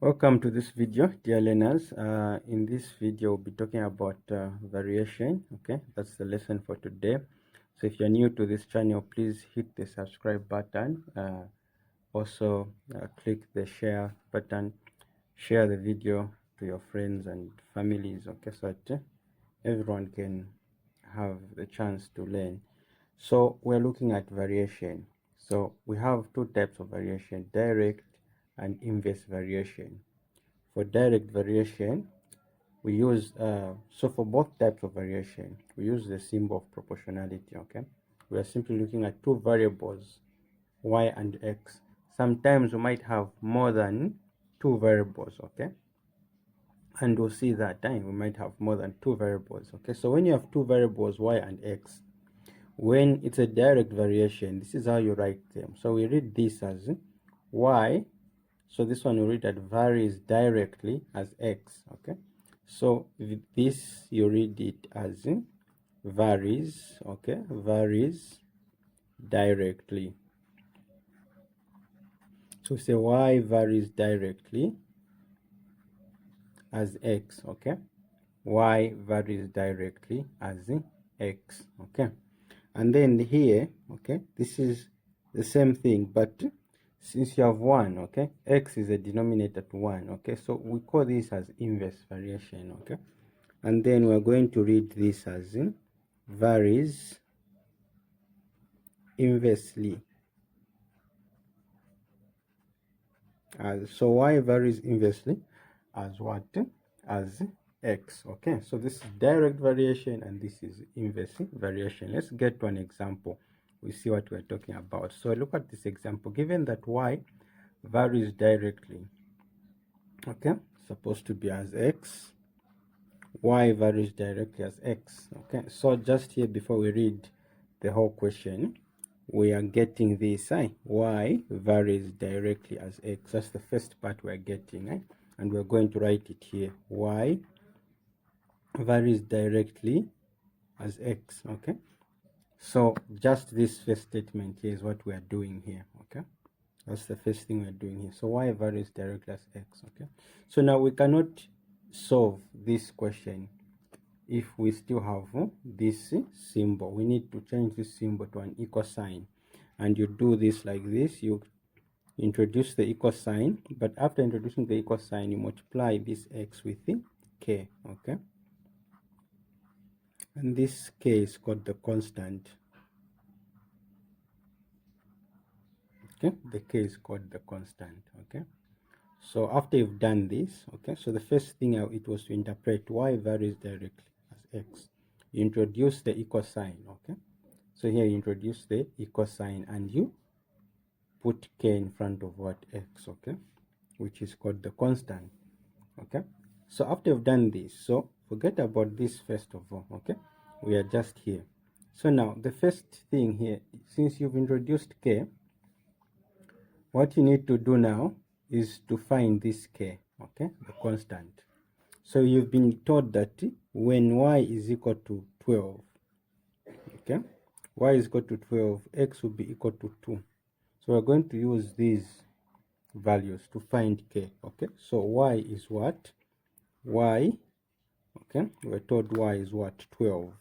Welcome to this video, dear learners. In this video we'll be talking about variation. Okay, that's the lesson for today. So if you're new to this channel, please hit the subscribe button. Also click the share button. Share the video to your friends and families, okay, so that everyone can have the chance to learn. So we're looking at variation. So we have two types of variation: direct and inverse variation. For direct variation, we use so for both types of variation, we use the symbol of proportionality. Okay, we are simply looking at two variables, y and x. Sometimes we might have more than two variables. Okay, and we'll see that time we might have more than two variables. Okay, so when you have two variables, y and x, when it's a direct variation, this is how you write them. So we read this as y. So this one we read that varies directly as x. Okay, so this you read it as varies. Okay, varies directly. So say y varies directly as x. Okay, y varies directly as x. Okay, and then here, okay, this is the same thing, but since you have 1, okay, x is a denominator to 1. Okay, so we call this as inverse variation. Okay, and then we're going to read this as varies inversely. So y varies inversely as what? As x. Okay, so this is direct variation and this is inverse variation. Let's get to an example. We see what we're talking about. So look at this example. Given that y varies directly, okay, supposed to be as x, y varies directly as x. Okay, so just here before we read the whole question, we are getting this, y varies directly as x. That's the first part we're getting, and we're going to write it here. Y varies directly as x. Okay, so just this first statement here is what we are doing here. Okay, that's the first thing we're doing here. So y varies directly as x. Okay, so now we cannot solve this question if we still have this symbol. We need to change this symbol to an equal sign, and you do this like this. You introduce the equal sign, but after introducing the equal sign, you multiply this x with k. Okay, and this k is called the constant. Okay, the k is called the constant. Okay, so after you've done this, okay, so the first thing it was to interpret y varies directly as x. You introduce the equal sign. Okay, so here you introduce the equal sign and you put k in front of what? X. Okay, which is called the constant. Okay, so after you've done this, so forget about this first of all. Okay, we are just here. So now the first thing here, since you've introduced k, what you need to do now is to find this k. Okay, the constant. So you've been told that when y is equal to 12, okay, y is equal to 12, x will be equal to 2. So we're going to use these values to find k. Okay, so y is what? Y, okay, we're told y is what? 12,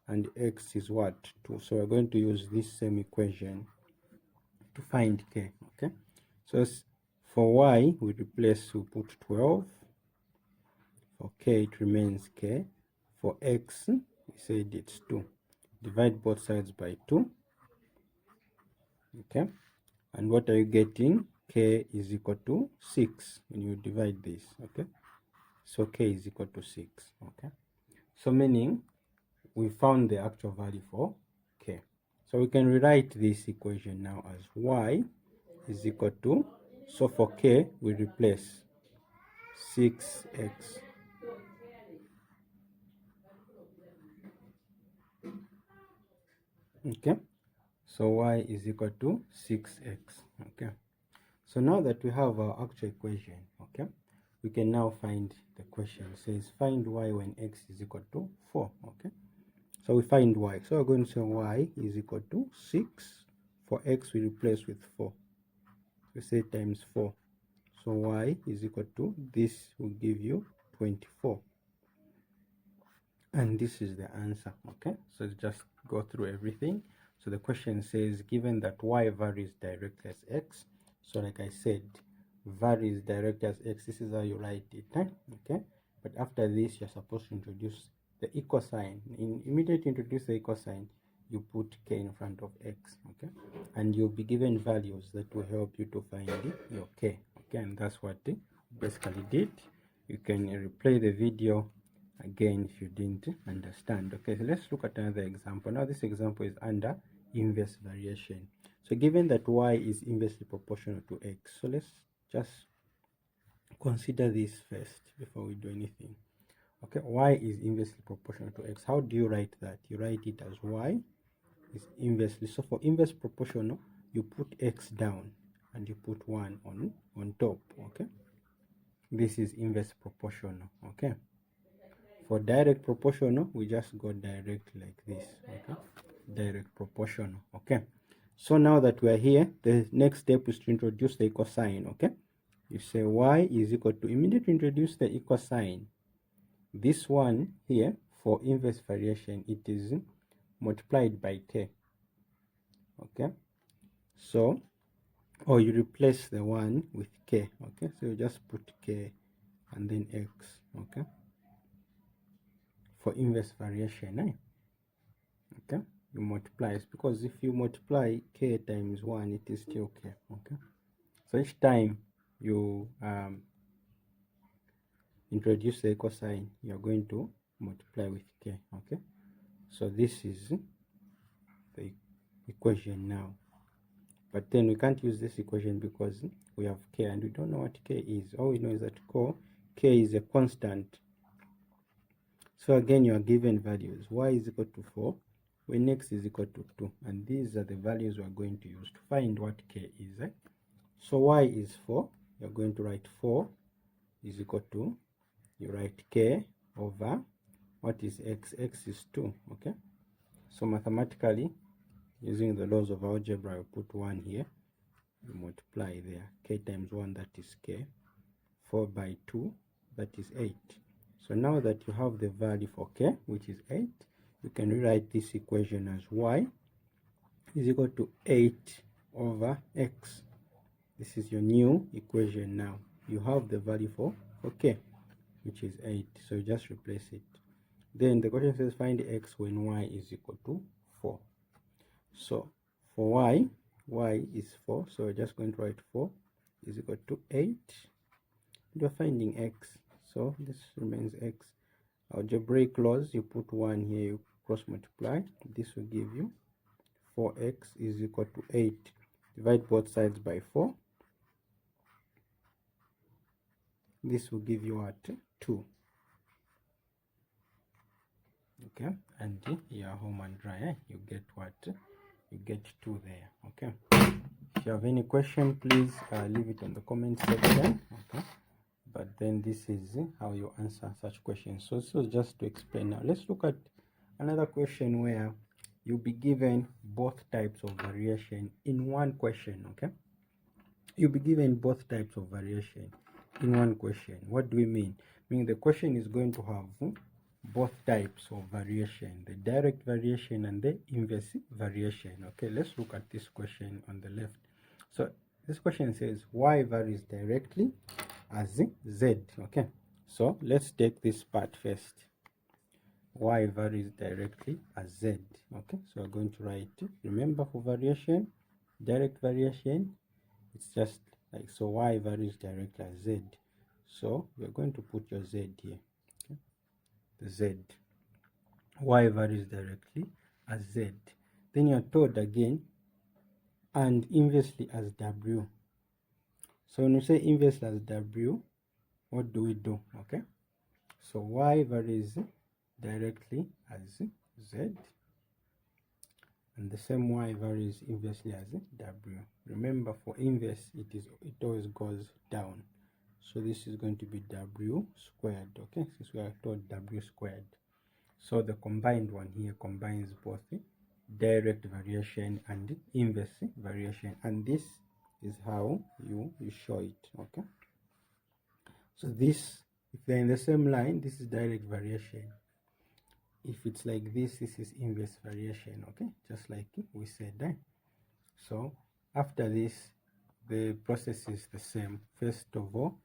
and x is what? 2. So we're going to use this same equation to find k. Okay, so for y we replace, we put 12. For k it remains k. For x we said it's 2. Divide both sides by 2. Okay, and what are you getting? K is equal to 6 when you divide this. Okay, so k is equal to 6. Okay, so meaning we found the actual value for k. So we can rewrite this equation now as y is equal to, so for k we replace 6x. Okay, so y is equal to 6x. Okay, so now that we have our actual equation, okay, we can now find the question. It says find y when x is equal to 4. Okay, so we find y. So we're going to say y is equal to 6. For x we replace with 4. We say times 4. So y is equal to, this will give you 24. And this is the answer. Okay, so just go through everything. So the question says, given that y varies directly as x, so like I said, varies directly as x, this is how you write it, okay? But after this, you're supposed to introduce the equal sign. Immediately introduce the equal sign, you put k in front of x, okay? And you'll be given values that will help you to find your k, okay? And that's what they basically did. You can replay the video again if you didn't understand. Okay, so let's look at another example. Now this example is under inverse variation. So given that y is inversely proportional to x, so let's just consider this first before we do anything. Okay, y is inversely proportional to x. How do you write that? You write it as y is inversely. So for inverse proportional, you put x down and you put 1 on top. Okay, this is inverse proportional. Okay, for direct proportional, we just go direct like this. Okay, direct proportional. Okay, so now that we are here, the next step is to introduce the equal sign. Okay, you say y is equal to, immediately introduce the equal sign. This one here, for inverse variation, it is multiplied by k. Okay, so, or you replace the 1 with k. Okay, so you just put k and then x. Okay, for inverse variation, okay, you multiply it, because if you multiply k times 1, it is still k. Okay, so each time you introduce the equal sign, you're going to multiply with k. Okay, so this is the equation now, but then we can't use this equation because we have k and we don't know what k is. All we know is that k is a constant. So again, you are given values. Y is equal to 4 when x is equal to 2, and these are the values we are going to use to find what k is. So y is 4, you're going to write 4 is equal to, you write k over, what is x? X is 2. Okay, so mathematically, using the laws of algebra, you put 1 here, you multiply there, k times 1, that is k, 4 by 2, that is 8. So now that you have the value for k, which is 8, you can rewrite this equation as y is equal to 8 over x. This is your new equation now. You have the value for k, which is 8. So you just replace it. Then the question says find x when y is equal to 4. So for y is 4. So we're just going to write 4 is equal to 8. You're finding x. So this remains x. Algebraic laws, you put 1 here, you cross multiply. This will give you 4x is equal to 8. Divide both sides by 4. This will give you what? 2. Okay, and you are home and dry. You get what? You get 2 there. Okay, if you have any question, please leave it on the comment section. Okay, but then this is how you answer such questions. So this was just to explain. Now let's look at another question where you'll be given both types of variation in one question. Okay, you'll be given both types of variation in one question. What do we mean? Meaning the question is going to have both types of variation, the direct variation and the inverse variation. Okay, let's look at this question on the left. So this question says y varies directly as z. Okay, so let's take this part first. Y varies directly as z. Okay, so we're going to write, remember, for variation, direct variation, it's just like, so y varies directly as z. So we're going to put your z here. Okay, the z. Y varies directly as z. Then you're told again, and inversely as w. So when you say inversely as w, what do we do? Okay, so y varies directly as z, and the same y varies inversely as w. Remember, for inverse, it always goes down. So this is going to be w squared. Okay, since we are told w squared. So the combined one here combines both direct variation and inverse variation, and this is how you show it. Okay, So this, if they're in the same line, this is direct variation. If it's like this is inverse variation. Okay, just like we said there. So after this, the process is the same. First of all,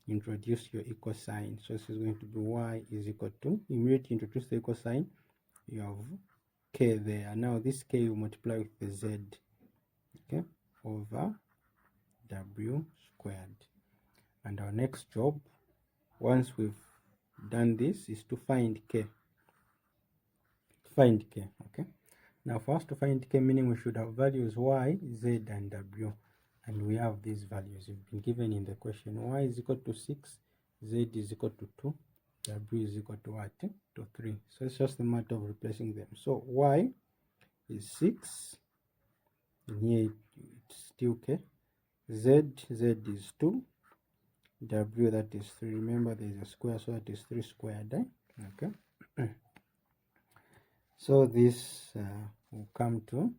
introduce your equal sign. So this is going to be y is equal to, immediately introduce the equal sign, you have k there. Now this k you multiply with the z, okay, over w squared. And our next job, once we've done this, is to find k. Okay. Now for us to find k, meaning we should have values y, z, and w. And we have these values you've been given in the question. Y is equal to 6, z is equal to 2, w is equal to what? To 3. So it's just a matter of replacing them. So y is 6, and here it's still k. Z is 2, w, that is 3. Remember there is a square, so that is 3 squared. Okay. So this will come to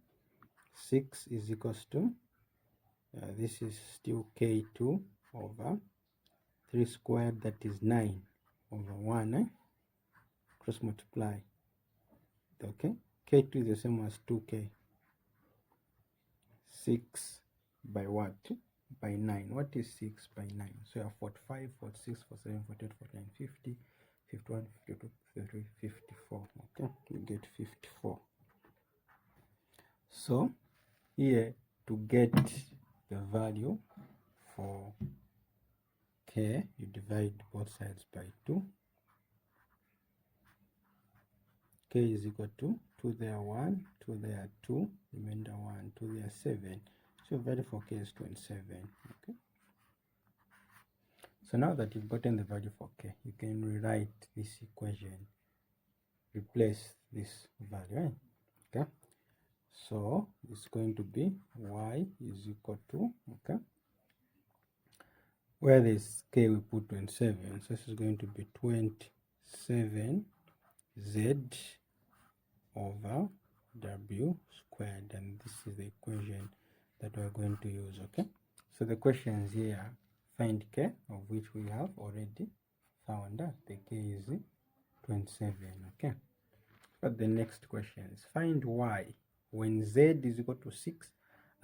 6 is equals to, this is still k2 over 3 squared, that is 9 over 1, cross multiply. Okay, k2 is the same as 2k. 6 by what? By 9. What is 6 by 9? So you have 45, 46, 47, 48, 49, 50, 51, 52, 53, 54. Okay, you get 54. So here, to get the value for k, you divide both sides by 2. K is equal to 2 there 1, 2 there 2, remainder 1, 2 there 7. So value for k is 27. Okay. So now that you've gotten the value for k, you can rewrite this equation, replace this value. Right? Okay. So it's going to be y is equal to, okay, where this k we put 27, so this is going to be 27 z over w squared, and this is the equation that we're going to use. Okay, so the questions here, find k, of which we have already found that the k is 27. Okay, but the next question is find y when z is equal to 6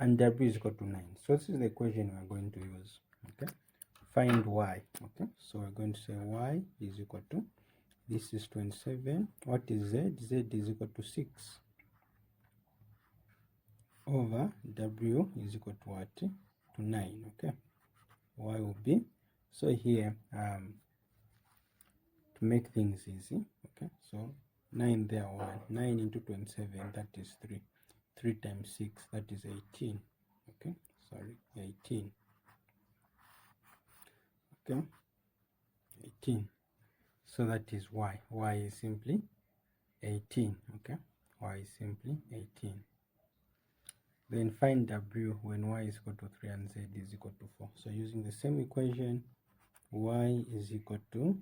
and w is equal to 9. So this is the equation we're going to use. Okay, find y. Okay, so we're going to say y is equal to, this is 27. What is z? Z is equal to 6 over w is equal to what? To 9. Okay, y will be, so here to make things easy, okay, so 9 there 1, 9 into 27, that is 3. 3 times 6, that is 18. Okay, sorry, 18. Okay, 18. So that is y. Y is simply 18. Okay, y is simply 18. Then find w when y is equal to 3 and z is equal to 4. So using the same equation, y is equal to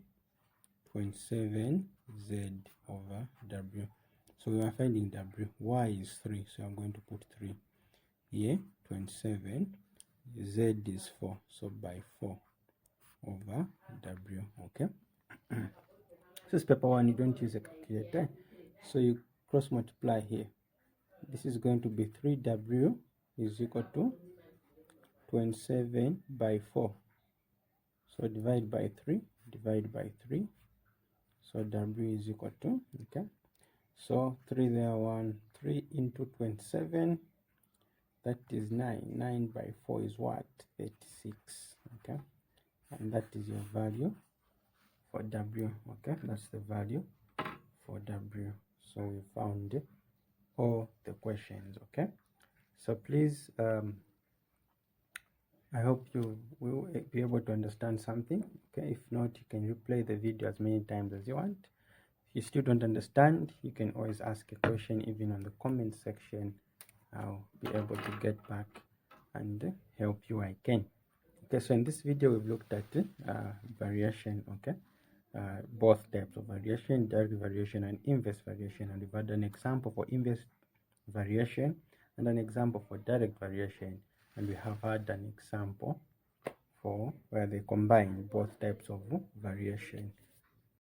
27z over w. So we are finding w. Y is 3, so I'm going to put 3 here. 27, z is 4, so by 4 over w. Okay. This is paper 1, you don't use a calculator, so you cross multiply here. This is going to be 3w is equal to 27 by 4. So divide by 3, divide by 3. So w is equal to, okay, so 3 there 1, 3 into 27, that is 9. 9 by 4 is what? 36. Okay, and that is your value for w. Okay, that's the value for w. So we found all the questions. Okay, so please, I hope you will be able to understand something. Okay, if not, you can replay the video as many times as you want. If you still don't understand, you can always ask a question even on the comment section. I'll be able to get back and help you I can. Okay, so in this video we've looked at variation. Okay, both types of variation, direct variation and inverse variation, and we've had an example for inverse variation and an example for direct variation, and we have had an example for where they combine both types of variation.